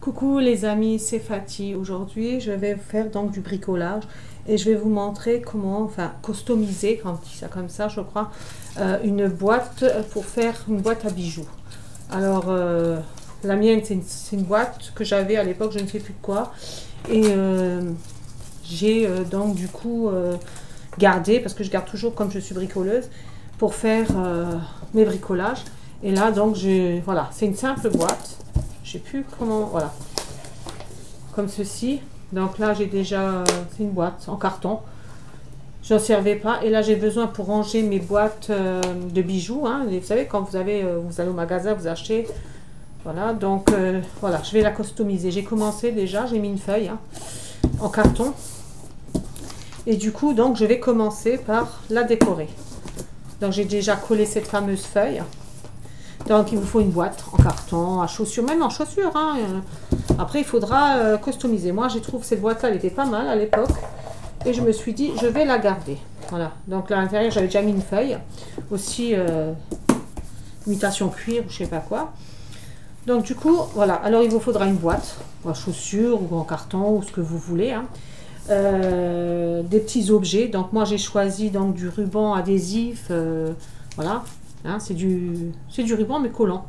Coucou les amis, c'est Fatih. Aujourd'hui, je vais faire donc du bricolage et je vais vous montrer comment, enfin, customiser, quand on dit ça comme ça, je crois, une boîte pour faire une boîte à bijoux. Alors, la mienne, c'est une boîte que j'avais à l'époque, je ne sais plus de quoi, et j'ai donc du coup gardé, parce que je garde toujours comme je suis bricoleuse, pour faire mes bricolages. Et là, donc, voilà, c'est une simple boîte. Je sais plus comment, voilà, comme ceci. Donc là j'ai déjà, c'est une boîte en carton, j'en servais pas, et là j'ai besoin pour ranger mes boîtes de bijoux, hein. Vous savez quand vous allez au magasin, vous achetez, voilà. Donc voilà, je vais la customiser. J'ai commencé déjà, j'ai mis une feuille, hein, en carton, et du coup donc je vais commencer par la décorer. Donc j'ai déjà collé cette fameuse feuille. Donc il vous faut une boîte en carton, à chaussures, même en chaussures, hein. Après il faudra customiser. Moi j'ai trouvé cette boîte là, elle était pas mal à l'époque. Et je me suis dit je vais la garder. Voilà. Donc là à l'intérieur j'avais déjà mis une feuille. Aussi imitation cuir ou je sais pas quoi. Donc du coup voilà. Alors il vous faudra une boîte en chaussures ou en carton ou ce que vous voulez, hein. Des petits objets. Donc moi j'ai choisi donc du ruban adhésif. Voilà. Hein, c'est du ruban mais collant.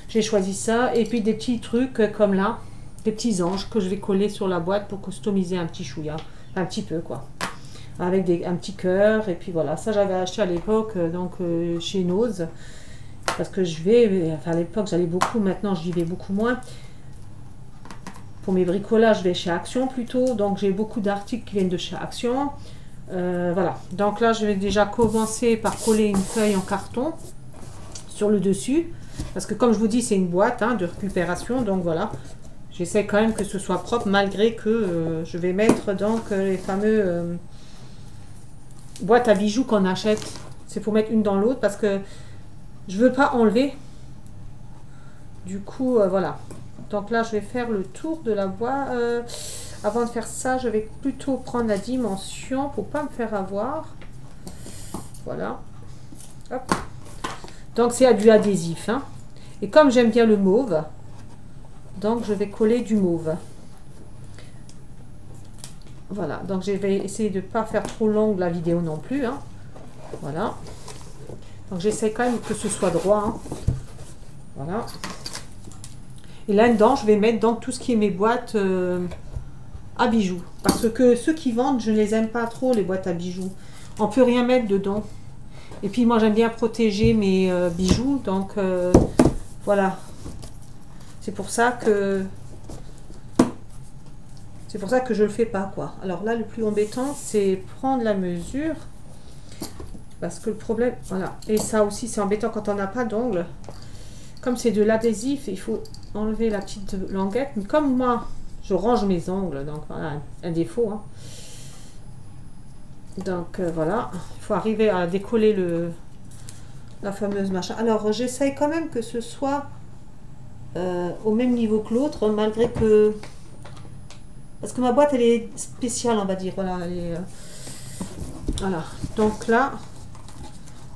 J'ai choisi ça. Et puis des petits trucs comme là, des petits anges que je vais coller sur la boîte pour customiser un petit chouïa, un petit peu quoi, avec un petit cœur. Et puis voilà, ça j'avais acheté à l'époque donc chez Nose, parce que enfin à l'époque j'allais beaucoup, maintenant j'y vais beaucoup moins. Pour mes bricolages je vais chez Action plutôt, donc j'ai beaucoup d'articles qui viennent de chez Action. Voilà, donc là je vais déjà commencer par coller une feuille en carton sur le dessus, parce que comme je vous dis c'est une boîte, hein, de récupération, donc voilà, j'essaie quand même que ce soit propre, malgré que je vais mettre donc les fameux boîtes à bijoux qu'on achète. C'est pour mettre une dans l'autre parce que je veux pas enlever, du coup voilà. Donc là je vais faire le tour de la boîte. Avant de faire ça, je vais plutôt prendre la dimension pour pas me faire avoir. Voilà. Hop. Donc c'est du adhésif, hein. Et comme j'aime bien le mauve, donc je vais coller du mauve. Voilà. Donc je vais essayer de ne pas faire trop longue la vidéo non plus, hein. Voilà. Donc j'essaie quand même que ce soit droit, hein. Voilà. Et là-dedans, je vais mettre donc tout ce qui est mes boîtes à bijoux, parce que ceux qui vendent, je ne les aime pas trop, les boîtes à bijoux. On peut rien mettre dedans. Et puis moi j'aime bien protéger mes bijoux, donc voilà. C'est pour ça que je le fais pas quoi. Alors là le plus embêtant c'est prendre la mesure, parce que le problème, voilà, et ça aussi c'est embêtant quand on n'a pas d'ongle. Comme c'est de l'adhésif, il faut enlever la petite languette, mais comme moi je range mes ongles, donc voilà un défaut, hein. Donc voilà, il faut arriver à décoller la fameuse machin. Alors j'essaye quand même que ce soit au même niveau que l'autre, malgré que, parce que ma boîte elle est spéciale, on va dire, voilà, elle est, voilà. Donc là,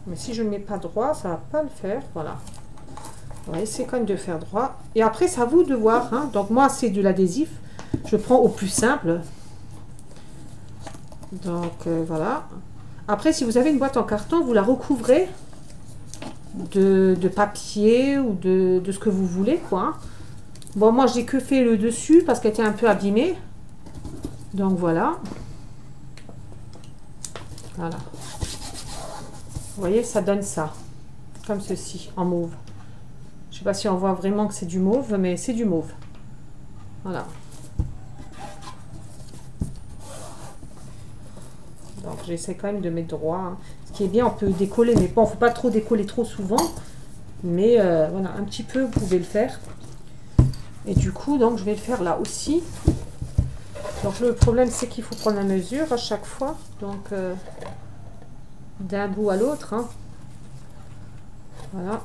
mais si je ne mets pas droit, ça va pas le faire, voilà. On va essayer quand même de faire droit. Et après, c'est à vous de voir, hein. Donc moi, c'est de l'adhésif. Je prends au plus simple. Donc voilà. Après, si vous avez une boîte en carton, vous la recouvrez de papier ou de ce que vous voulez, quoi. Bon, moi, j'ai que fait le dessus parce qu'elle était un peu abîmée. Donc voilà. Voilà. Vous voyez, ça donne ça. Comme ceci, en mauve. Je sais pas si on voit vraiment que c'est du mauve, mais c'est du mauve. Voilà. Donc j'essaie quand même de mettre droit, hein. Ce qui est bien, on peut décoller, mais bon, faut pas trop décoller trop souvent. Mais voilà, un petit peu, vous pouvez le faire. Et du coup, donc je vais le faire là aussi. Donc le problème, c'est qu'il faut prendre la mesure à chaque fois. Donc d'un bout à l'autre, hein. Voilà.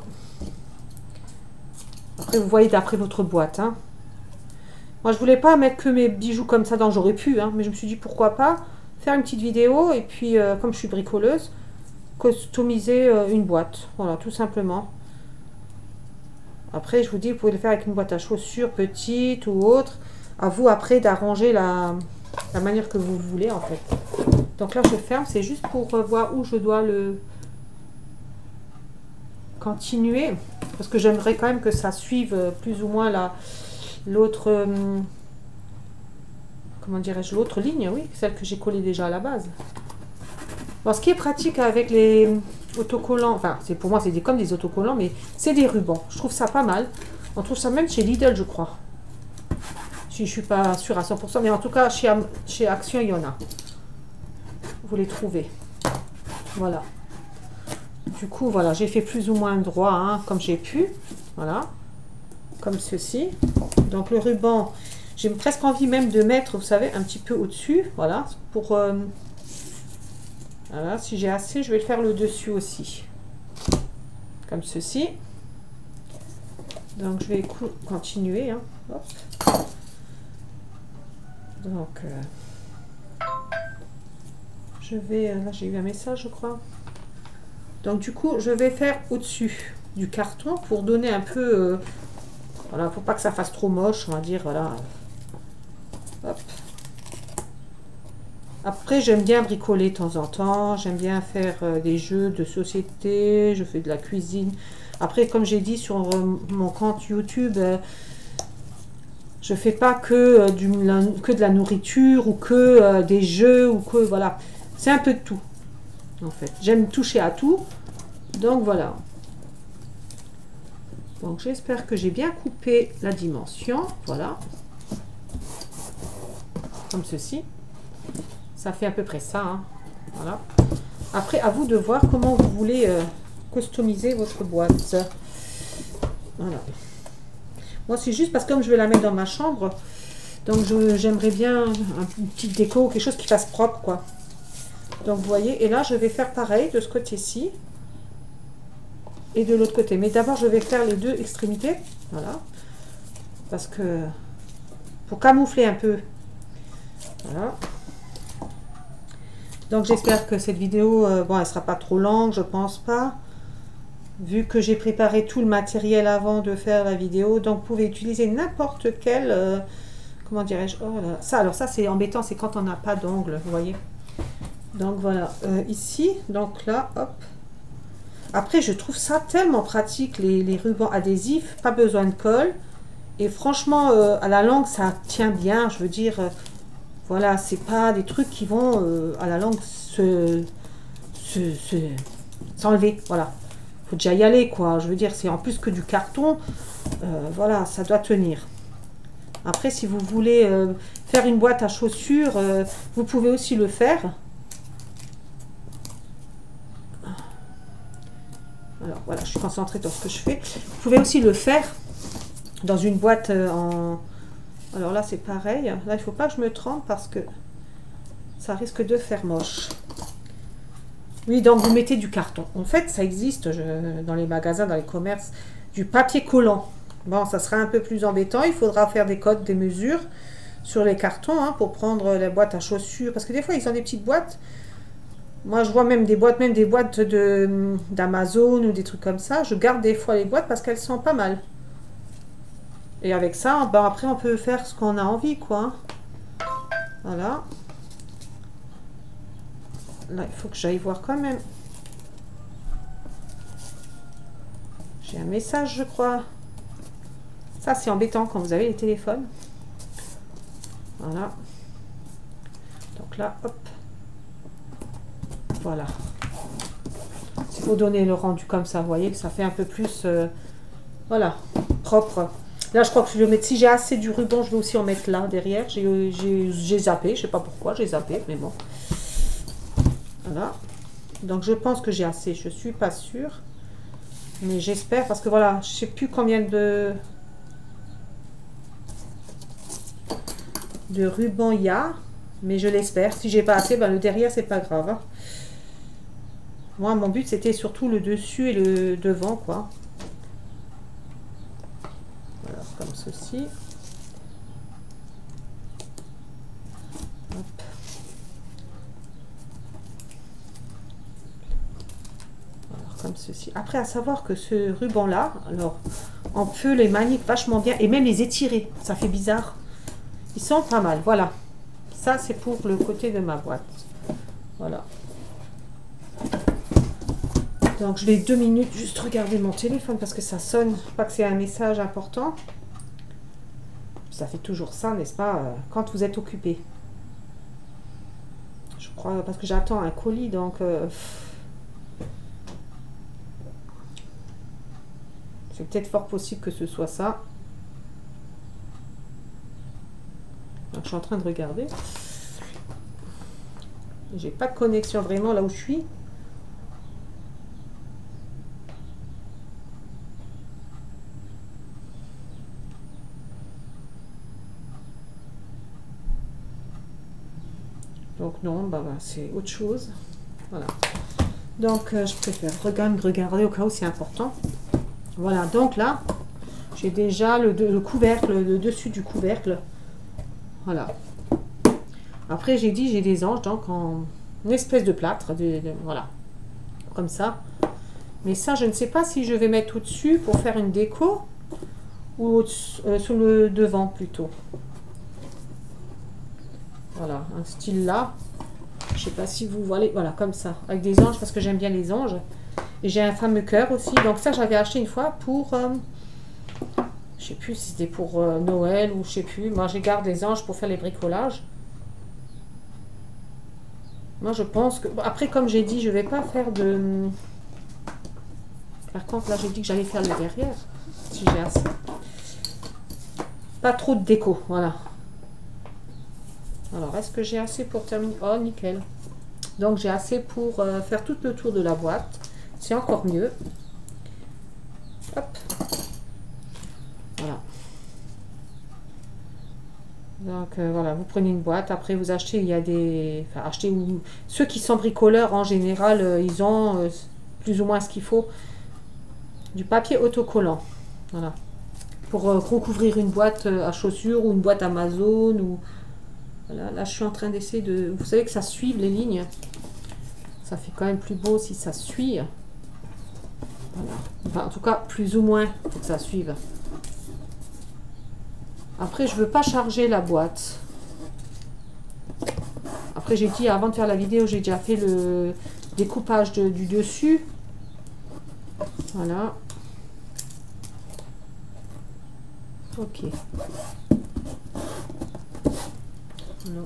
Après, vous voyez d'après votre boîte, hein. Moi, je voulais pas mettre que mes bijoux comme ça, donc j'aurais pu, hein, mais je me suis dit pourquoi pas faire une petite vidéo et puis, comme je suis bricoleuse, customiser une boîte. Voilà, tout simplement. Après, je vous dis, vous pouvez le faire avec une boîte à chaussures petite ou autre. À vous après d'arranger la manière que vous voulez en fait. Donc là, je ferme. C'est juste pour voir où je dois le continuer. Parce que j'aimerais quand même que ça suive plus ou moins l'autre... comment dirais-je, l'autre ligne, oui, celle que j'ai collée déjà à la base. Bon, ce qui est pratique avec les autocollants, enfin, pour moi, c'est comme des autocollants, mais c'est des rubans. Je trouve ça pas mal. On trouve ça même chez Lidl, je crois. Si je suis pas sûre à 100%, mais en tout cas, chez Action, il y en a. Vous les trouvez. Voilà. Du coup, voilà, j'ai fait plus ou moins droit, hein, comme j'ai pu. Voilà. Comme ceci. Donc, le ruban... J'ai presque envie même de mettre, vous savez, un petit peu au-dessus, voilà, pour... voilà, si j'ai assez, je vais le faire le dessus aussi. Comme ceci. Donc, je vais continuer. Hein. Hop. Donc, je vais... là, j'ai eu un message, je crois. Donc, du coup, je vais faire au-dessus du carton pour donner un peu... voilà, pour pas que ça fasse trop moche, on va dire, voilà... Hop. Après, j'aime bien bricoler de temps en temps. J'aime bien faire des jeux de société. Je fais de la cuisine. Après, comme j'ai dit sur mon compte YouTube, je fais pas que de la nourriture ou que des jeux ou que voilà. C'est un peu de tout, en fait. J'aime toucher à tout. Donc voilà. Donc j'espère que j'ai bien coupé la dimension. Voilà. Comme ceci. Ça fait à peu près ça. Hein. Voilà. Après, à vous de voir comment vous voulez customiser votre boîte. Voilà. Moi, c'est juste parce que comme je vais la mettre dans ma chambre, donc j'aimerais bien une petite déco, quelque chose qui fasse propre, quoi. Donc, vous voyez, et là, je vais faire pareil de ce côté-ci et de l'autre côté. Mais d'abord, je vais faire les deux extrémités. Voilà. Parce que, pour camoufler un peu. Voilà. Donc j'espère que cette vidéo, bon, elle sera pas trop longue, je pense pas. Vu que j'ai préparé tout le matériel avant de faire la vidéo. Donc vous pouvez utiliser n'importe quel, comment dirais-je, oh là, ça, alors ça c'est embêtant, c'est quand on n'a pas d'ongles, vous voyez. Donc voilà, ici, donc là, hop. Après, je trouve ça tellement pratique, les rubans adhésifs, pas besoin de colle. Et franchement, à la langue, ça tient bien, je veux dire... voilà, c'est pas des trucs qui vont à la langue s'enlever. Voilà, faut déjà y aller, quoi. Je veux dire, c'est en plus que du carton. Voilà, ça doit tenir. Après, si vous voulez faire une boîte à chaussures, vous pouvez aussi le faire. Alors, voilà, je suis concentrée dans ce que je fais. Vous pouvez aussi le faire dans une boîte en... Alors là, c'est pareil. Là, il ne faut pas que je me trompe parce que ça risque de faire moche. Oui, donc vous mettez du carton. En fait, ça existe dans les magasins, dans les commerces, du papier collant. Bon, ça sera un peu plus embêtant. Il faudra faire des codes, des mesures sur les cartons hein, pour prendre la boîte à chaussures. Parce que des fois, ils ont des petites boîtes. Moi, je vois même des boîtes d'Amazon ou des trucs comme ça. Je garde des fois les boîtes parce qu'elles sont pas mal. Et avec ça, ben après, on peut faire ce qu'on a envie, quoi. Voilà. Là, il faut que j'aille voir quand même. J'ai un message, je crois. Ça, c'est embêtant quand vous avez les téléphones. Voilà. Donc là, hop. Voilà. Il faut donner le rendu comme ça, vous voyez, ça fait un peu plus, voilà, propre. Là, je crois que je vais mettre, si j'ai assez du ruban, je vais aussi en mettre là, derrière. J'ai zappé, je sais pas pourquoi, j'ai zappé, mais bon. Voilà. Donc, je pense que j'ai assez, je suis pas sûre. Mais j'espère, parce que voilà, je sais plus combien de ruban il y a. Mais je l'espère. Si j'ai pas assez, ben, le derrière, c'est pas grave. Hein. Moi, mon but, c'était surtout le dessus et le devant, quoi. Alors, comme ceci. Hop. Alors, comme ceci. Après, à savoir que ce ruban-là, alors, On peut les manier vachement bien et même les étirer. Ça fait bizarre. Ils sont pas mal. Voilà. Ça, c'est pour le côté de ma boîte. Voilà. Donc, je vais 2 minutes juste regarder mon téléphone parce que ça sonne. Pas que c'est un message important. Ça fait toujours ça, n'est-ce pas, quand vous êtes occupé. Je crois, parce que j'attends un colis, donc... c'est peut-être fort possible que ce soit ça. Donc, je suis en train de regarder. J'ai pas de connexion vraiment là où je suis. Donc non, bah, c'est autre chose. Voilà. Donc je préfère regarder au cas où c'est important. Voilà, donc là, j'ai déjà le couvercle, le dessus du couvercle. Voilà. Après, j'ai dit, j'ai des anges, donc en une espèce de plâtre, voilà, comme ça. Mais ça, je ne sais pas si je vais mettre au-dessus pour faire une déco ou sur le devant plutôt. Voilà, un style là. Je sais pas si vous voyez, voilà, comme ça, avec des anges, parce que j'aime bien les anges. Et j'ai un fameux cœur aussi. Donc ça, j'avais acheté une fois pour... je sais plus si c'était pour Noël ou je sais plus. Moi, je garde les anges pour faire les bricolages. Moi, je pense que... Après, comme j'ai dit, je vais pas faire de... Par contre, là, j'ai dit que j'allais faire le derrière. Si j'ai assez. Pas trop de déco, voilà. Alors, est-ce que j'ai assez pour terminer? Oh, nickel. Donc, j'ai assez pour faire tout le tour de la boîte. C'est encore mieux. Hop. Voilà. Donc, voilà, vous prenez une boîte. Après, vous achetez, il y a des... Enfin, achetez ou... Ceux qui sont bricoleurs, en général, ils ont plus ou moins ce qu'il faut. Du papier autocollant. Voilà. Pour recouvrir une boîte à chaussures ou une boîte Amazon ou... Voilà, là, je suis en train d'essayer de... Vous savez que ça suive les lignes. Ça fait quand même plus beau si ça suit. Voilà. Enfin, en tout cas, plus ou moins, pour que ça suive. Après, je veux pas charger la boîte. Après, j'ai dit, avant de faire la vidéo, j'ai déjà fait le découpage du dessus. Voilà. Ok. Non.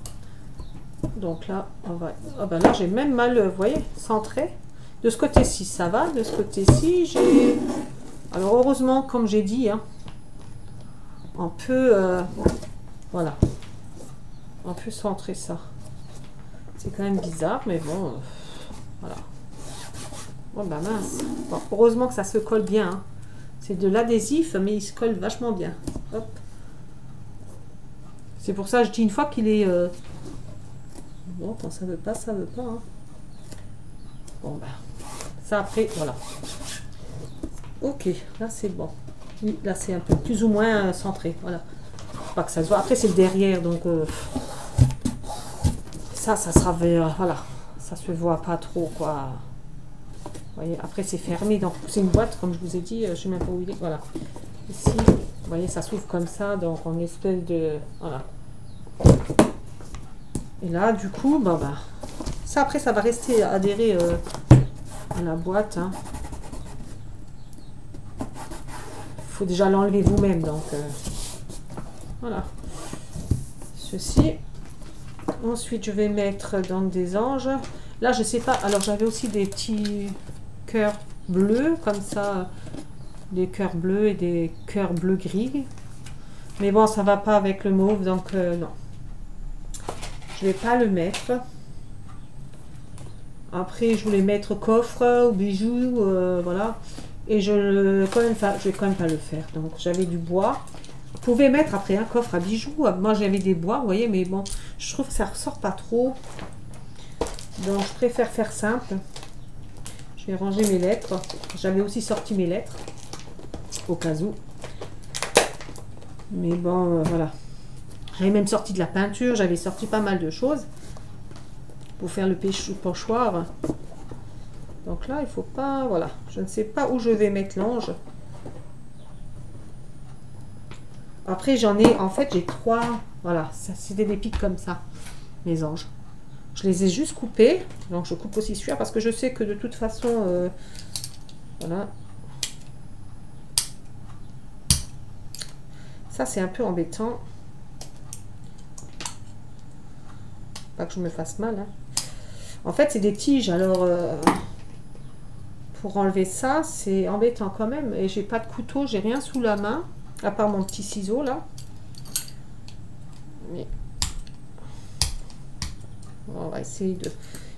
Donc là, on va... Oh ben là, j'ai même mal, vous voyez, centré. De ce côté-ci, ça va. De ce côté-ci, j'ai... Alors, heureusement, comme j'ai dit, hein, on peut... voilà. On peut centrer ça. C'est quand même bizarre, mais bon... voilà. Oh ben mince. Bon, heureusement que ça se colle bien. Hein. C'est de l'adhésif, mais il se colle vachement bien. Hop. C'est pour ça que je dis une fois qu'il est... Bon, quand ça veut pas, ça veut pas. Hein. Bon, ben... Ça, après, voilà. Ok, là, c'est bon. Oui, là, c'est un peu plus ou moins centré. Voilà. Pas que ça se voit. Après, c'est le derrière, donc... ça sera... voilà. Ça se voit pas trop, quoi. Vous voyez, après, c'est fermé. Donc, c'est une boîte, comme je vous ai dit. Je sais même pas où il est. Voilà. Ici, vous voyez, ça s'ouvre comme ça. Donc, en espèce de... Voilà. Et là, du coup, bah, ça, après, ça va rester adhéré à la boîte. Hein. Faut déjà l'enlever vous-même, donc voilà. Ceci. Ensuite, je vais mettre dans des anges. Là, je sais pas. Alors, j'avais aussi des petits cœurs bleus, comme ça, des cœurs bleus et des cœurs bleu-gris. Mais bon, ça va pas avec le mauve, donc non. Je vais pas le mettre. Après, je voulais mettre coffre ou bijoux, voilà. Et je vais quand même pas le faire. Donc, j'avais du bois. Vous pouvez mettre après un coffre à bijoux. Moi, j'avais des bois, vous voyez, mais bon, je trouve que ça ressort pas trop. Donc, je préfère faire simple. Je vais ranger mes lettres. J'avais aussi sorti mes lettres, au cas où. Mais bon, voilà. J'avais même sorti de la peinture. J'avais sorti pas mal de choses pour faire le pochoir. Donc là, il faut pas... Voilà. Je ne sais pas où je vais mettre l'ange. Après, j'en ai, en fait, j'ai 3. Voilà, ça c'est des pics comme ça, mes anges. Je les ai juste coupés. Donc, je coupe aussi celui-là parce que je sais que de toute façon, voilà. Ça, c'est un peu embêtant. Pas que je me fasse mal. Hein. En fait, c'est des tiges. Alors, pour enlever ça, c'est embêtant quand même. Et j'ai pas de couteau, j'ai rien sous la main. À part mon petit ciseau, là. Mais... on va essayer de...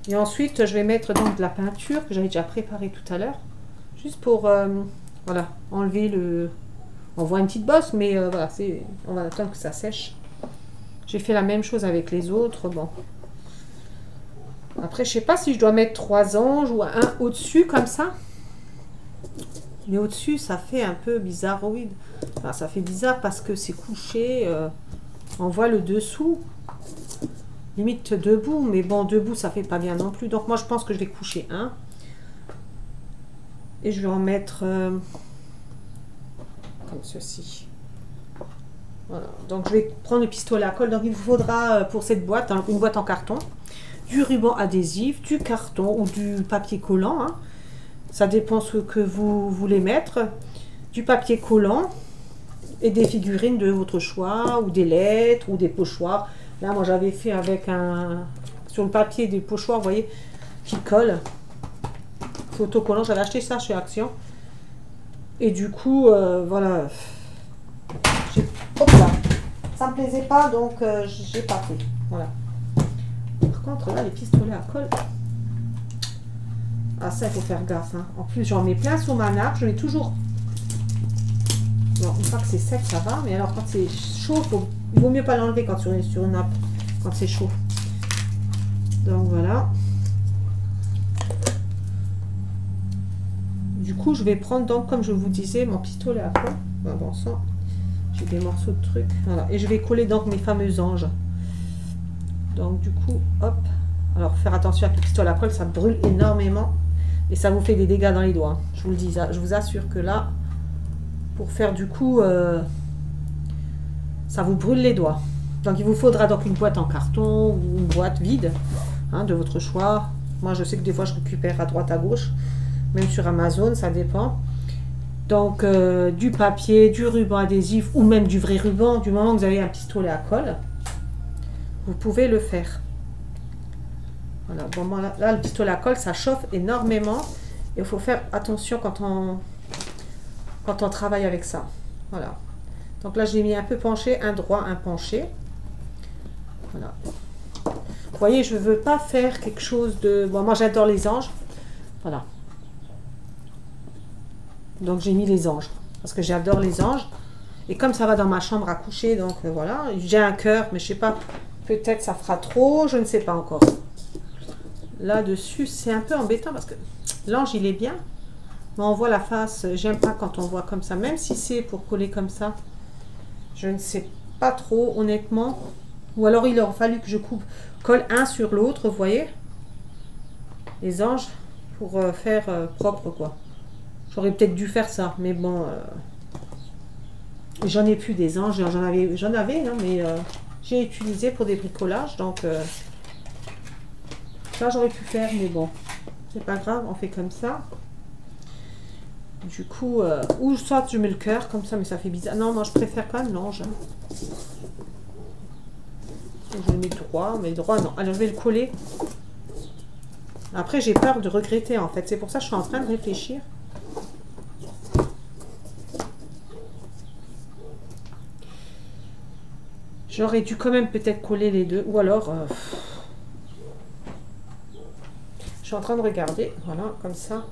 Et ensuite, je vais mettre donc de la peinture que j'avais déjà préparée tout à l'heure. Juste pour, voilà, enlever le... On voit une petite bosse, mais voilà, on va attendre que ça sèche. J'ai fait la même chose avec les autres. Bon. Après, je sais pas si je dois mettre 3 anges ou un au-dessus, comme ça. Mais au-dessus, ça fait un peu bizarroïde. Enfin, ça fait bizarre parce que c'est couché. On voit le dessous. Limite debout. Mais bon, debout, ça fait pas bien non plus. Donc, moi, je pense que je vais coucher un. Et je vais en mettre... comme ceci. Voilà. Donc je vais prendre le pistolet à colle. Donc il vous faudra pour cette boîte, hein, une boîte en carton, du ruban adhésif, du carton ou du papier collant. Hein. Ça dépend ce que vous voulez mettre. Du papier collant et des figurines de votre choix ou des lettres ou des pochoirs. Là moi j'avais fait avec sur le papier des pochoirs, vous voyez, qui collent. C'est autocollant. J'avais acheté ça chez Action. Et du coup, voilà. Hop là. Ça me plaisait pas, donc j'ai pas fait. Voilà. Par contre, là, les pistolets à colle. Ah, ça, il faut faire gaffe. Hein. En plus, j'en mets plein sur ma nappe. Je mets toujours. Bon, une fois que c'est sec, ça va. Mais alors, quand c'est chaud, il vaut mieux pas l'enlever quand sur une nappe. Quand c'est chaud. Donc, voilà. Du coup, je vais prendre, donc, comme je vous disais, mon pistolet à colle. Bon sang, j'ai des morceaux de trucs. Voilà. Et je vais coller donc mes fameux anges. Donc, du coup, hop. Alors, faire attention avec le pistolet à colle, ça brûle énormément. Et ça vous fait des dégâts dans les doigts. Je vous le dis, je vous assure que là, pour faire du coup, ça vous brûle les doigts. Donc, il vous faudra donc une boîte en carton ou une boîte vide, hein, de votre choix. Moi, je sais que des fois, je récupère à droite, à gauche. Même sur Amazon, ça dépend. Donc, du papier, du ruban adhésif ou même du vrai ruban, du moment que vous avez un pistolet à colle, vous pouvez le faire. Voilà, bon, là, le pistolet à colle, ça chauffe énormément. Et il faut faire attention quand on travaille avec ça. Voilà. Donc là, j'ai mis un peu penché, un droit, un penché. Voilà. Vous voyez, je ne veux pas faire quelque chose de... Bon, moi, j'adore les anges. Voilà. Donc j'ai mis les anges parce que j'adore les anges et comme ça va dans ma chambre à coucher, donc voilà, j'ai un cœur, mais je sais pas, peut-être ça fera trop, je ne sais pas encore. Là dessus c'est un peu embêtant parce que l'ange il est bien, mais on voit la face. J'aime pas quand on voit comme ça, même si c'est pour coller comme ça. Je ne sais pas trop honnêtement, ou alors il aurait fallu que je colle un sur l'autre, vous voyez, les anges pour faire propre quoi. J'aurais peut-être dû faire ça, mais bon, j'en ai plus des anges, j'en avais, hein, mais j'ai utilisé pour des bricolages, donc ça j'aurais pu faire, mais bon, c'est pas grave, on fait comme ça. Du coup, ou soit je mets le cœur comme ça, mais ça fait bizarre. Non, moi je préfère quand même l'ange. Hein. Je le mets droit, mais droit non. Alors je vais le coller. Après j'ai peur de regretter en fait, c'est pour ça que je suis en train de réfléchir. J'aurais dû quand même peut-être coller les deux. Ou alors... je suis en train de regarder. Voilà, comme ça.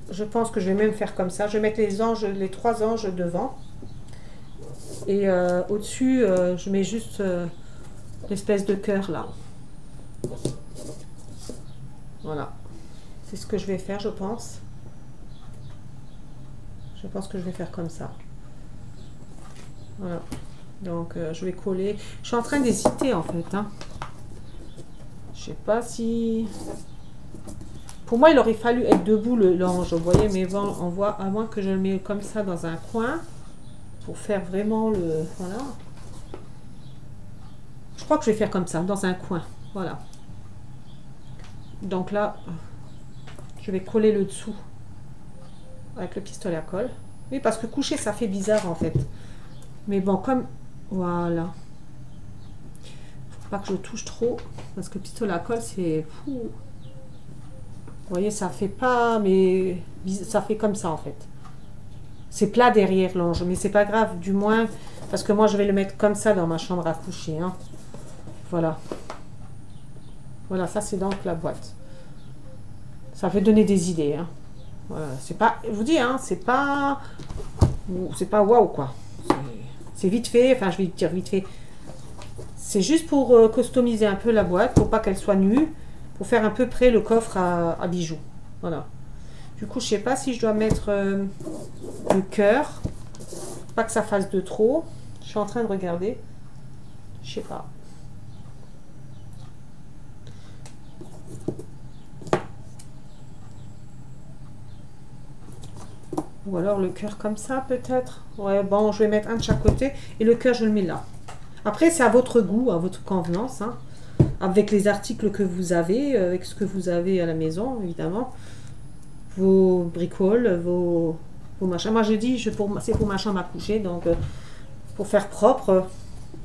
Je pense que je vais même faire comme ça. Je vais mettre les anges, les 3 anges devant. Et au-dessus, je mets juste l'espèce de cœur là. Voilà. C'est ce que je vais faire, je pense. Je pense que je vais faire comme ça. Voilà. Donc, je vais coller. Je suis en train d'hésiter, en fait. Hein. Je sais pas si... Pour moi, il aurait fallu être debout, l'ange, vous voyez. Mais bon, on voit, à moins que je le mette comme ça dans un coin. pour faire vraiment le... Voilà. Je crois que je vais faire comme ça, dans un coin. Voilà. Donc là, je vais coller le dessous avec le pistolet à colle. Oui, parce que coucher, ça fait bizarre en fait. Mais bon, comme... Voilà. Faut pas que je touche trop, parce que le pistolet à colle, c'est... Vous voyez, ça fait pas... Mais ça fait comme ça en fait. C'est plat derrière l'ange, mais c'est pas grave, du moins... Parce que moi, je vais le mettre comme ça dans ma chambre à coucher. Hein. Voilà. Voilà, ça c'est donc la boîte. Ça fait donner des idées. Hein. Voilà, c'est pas... Je vous dis, hein, c'est pas waouh quoi. C'est vite fait, enfin je vais dire vite fait. C'est juste pour customiser un peu la boîte, pour pas qu'elle soit nue, pour faire un peu près le coffre à bijoux. Voilà. Du coup, je sais pas si je dois mettre le cœur, pas que ça fasse de trop. Je suis en train de regarder. Je sais pas. Ou alors le cœur comme ça peut-être. Ouais, bon, je vais mettre un de chaque côté et le cœur je le mets là. Après c'est à votre goût, à votre convenance, hein, avec les articles que vous avez, avec ce que vous avez à la maison évidemment, vos bricoles, vos machins. Moi je dis, c'est pour ma chambre à coucher, donc pour faire propre,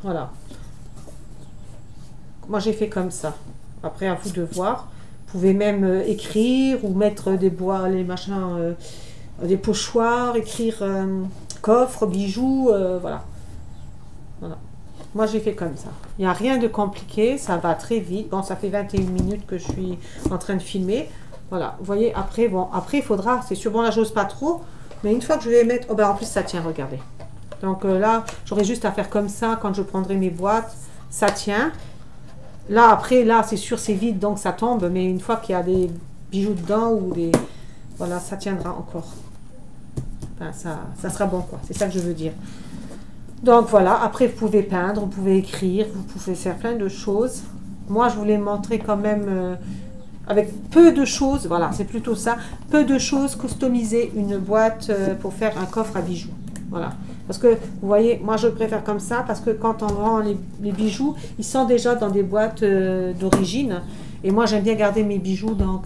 voilà. Moi j'ai fait comme ça. Après à vous de voir. Vous pouvez même écrire ou mettre des bois, les machins... des pochoirs, écrire coffre, bijoux, voilà. Voilà. Moi, j'ai fait comme ça. Il n'y a rien de compliqué, ça va très vite. Bon, ça fait 21 minutes que je suis en train de filmer. Voilà, vous voyez, après, bon, après, il faudra, c'est sûr, bon, là, j'ose pas trop, mais une fois que je vais mettre, oh, ben, en plus, ça tient, regardez. Donc là, j'aurai juste à faire comme ça quand je prendrai mes boîtes, ça tient. Là, après, là, c'est sûr, c'est vide, donc ça tombe, mais une fois qu'il y a des bijoux dedans ou des... Voilà, ça tiendra encore. Enfin, ça sera bon, quoi. C'est ça que je veux dire. Donc, voilà. Après, vous pouvez peindre, vous pouvez écrire, vous pouvez faire plein de choses. Moi, je voulais montrer quand même, avec peu de choses, voilà, c'est plutôt ça, peu de choses, customiser une boîte pour faire un coffre à bijoux. Voilà. Parce que, vous voyez, moi, je préfère comme ça, parce que quand on vend les bijoux, ils sont déjà dans des boîtes d'origine. Et moi, j'aime bien garder mes bijoux, donc...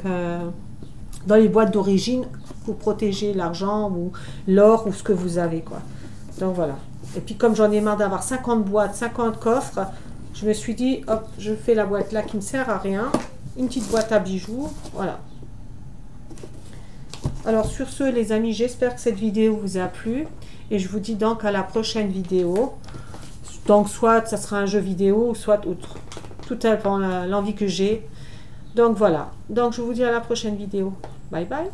dans les boîtes d'origine pour protéger l'argent ou l'or ou ce que vous avez, quoi. Donc voilà. Et puis comme j'en ai marre d'avoir 50 boîtes, 50 coffres, je me suis dit, hop, je fais la boîte là qui ne sert à rien. Une petite boîte à bijoux, voilà. Alors sur ce, les amis, j'espère que cette vidéo vous a plu. Et je vous dis donc à la prochaine vidéo. Donc soit ça sera un jeu vidéo, soit autre. Tout dépend l'envie que j'ai. Donc voilà. Donc je vous dis à la prochaine vidéo. Bye bye.